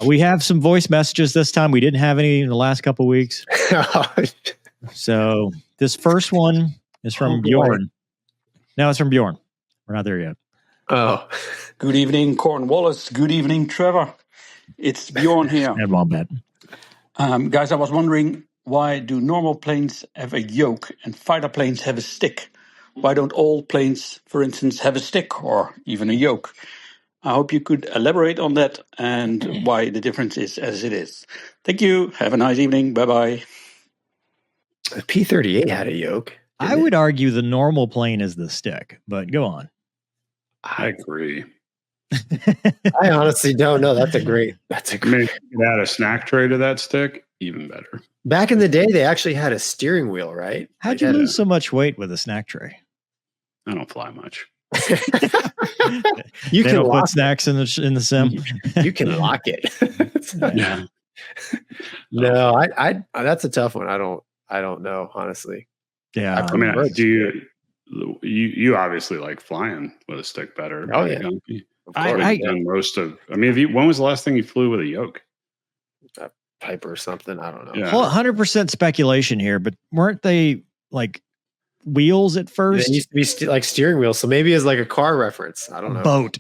We have some voice messages this time. We didn't have any in the last couple of weeks. So this first one is from Bjorn. No, it's from Bjorn. We're not there yet. Oh. Good evening, Cornwallis. Good evening, Trevor. It's Bjorn here. And Wombat. Guys, I was wondering, why do normal planes have a yoke and fighter planes have a stick? Why don't all planes, for instance, have a stick or even a yoke? I hope you could elaborate on that and why the difference is as it is. Thank you. Have a nice evening. Bye-bye. The P-38 had a yoke. I would argue the normal plane is the stick, but go on. I agree. I honestly don't know. That's a great. Maybe you could add a snack tray to that stick. Even better. Back in the day, they actually had a steering wheel, right? How'd you lose so much weight with a snack tray? I don't fly much. You can put snacks in the sim. You can lock it. Yeah. No, I that's a tough one. I don't know, honestly. Yeah. I mean, do you obviously like flying with a stick better? Oh yeah. When was the last thing you flew with a yoke? A Piper or something. I don't know. Yeah. Well, 100% speculation here, but weren't they like wheels at first? They used to be like steering wheels, so maybe it's like a car reference. I don't know. Boat.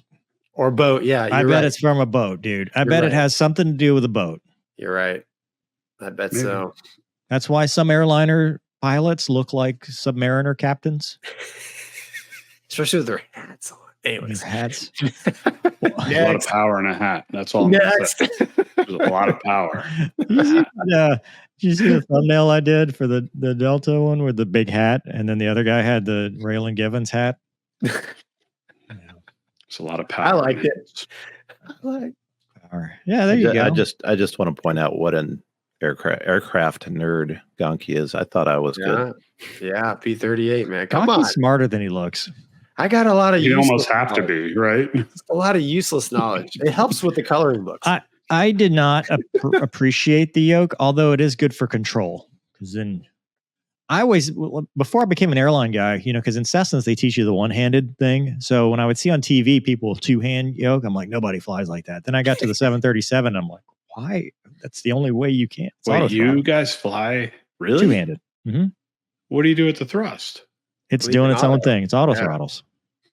Yeah, I bet it's from a boat, dude. I bet it has something to do with a boat. You're right. I bet so. That's why some airliner pilots look like submariner captains. Especially with their hats on. Anyways. Hats. A lot of power in a hat. That's all. Next. There's a lot of power. Did you see the thumbnail I did for the Delta one with the big hat, and then the other guy had the Raylan Givens hat? It's a lot of power. I like it. Power. Yeah, there you go. I just want to point out what an aircraft nerd Gonky is. I thought I was good. Yeah, P-38, man. Come on. He's smarter than he looks. I got a lot of you almost have to be, right? A lot of useless knowledge. It helps with the coloring books. I did not appreciate the yoke, although it is good for control. Because then before I became an airline guy, because in Cessnas they teach you the one-handed thing. So when I would see on TV people with two-hand yoke, I'm like, nobody flies like that. Then I got to the 737, I'm like, why? That's the only way you can. Wait, you guys fly really two-handed? Mm-hmm. What do you do with the thrust? It's doing its own thing. It's auto throttles.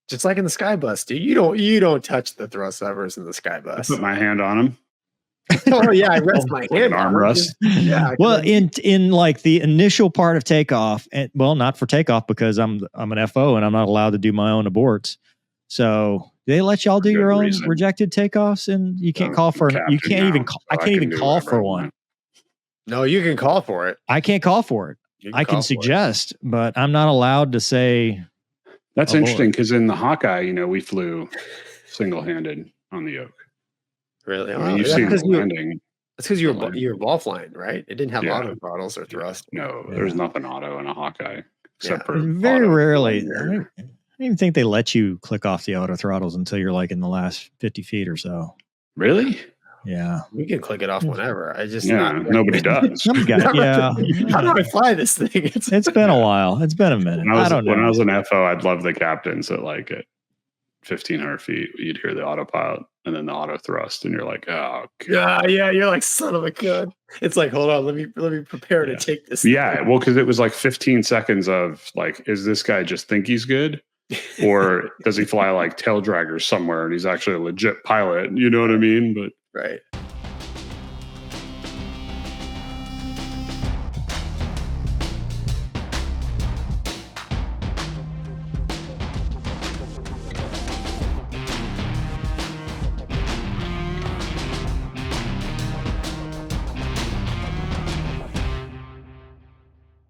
Just like in the Skybus, dude. You don't touch the thrust levers in the Skybus. I put my hand on them. Oh yeah, I rest my hand arm rest. Yeah. Well, in like the initial part of takeoff, not for takeoff because I'm an FO and I'm not allowed to do my own aborts. So they let y'all do your own rejected takeoffs, and you can't call for. You can't even. I can't even call for one. No, you can call for it. I can't call for it. I can suggest, but I'm not allowed to say. That's interesting because in the Hawkeye, we flew single-handed on the yoke. Really? I mean, you've seen the landing. That's because you were ball flying, right? It didn't have auto throttles or thrust. No, there's nothing auto in a Hawkeye except for very rarely. I don't even think they let you click off the auto throttles until you're like in the last 50 feet or so. Really? Yeah. We can click it off whenever. Nobody does. How do I fly this thing? It's been a while. It's been a minute. When I was an FO, I'd love the captains at 1,500 feet. You'd hear the autopilot and then the auto thrust, and you're like, oh god. Yeah. You're like, son of a gun. It's like, hold on, let me prepare to take this. Yeah, well, because it was like 15 seconds of like, is this guy just think he's good? Or does he fly like tail draggers somewhere and he's actually a legit pilot? You know what I mean? But right.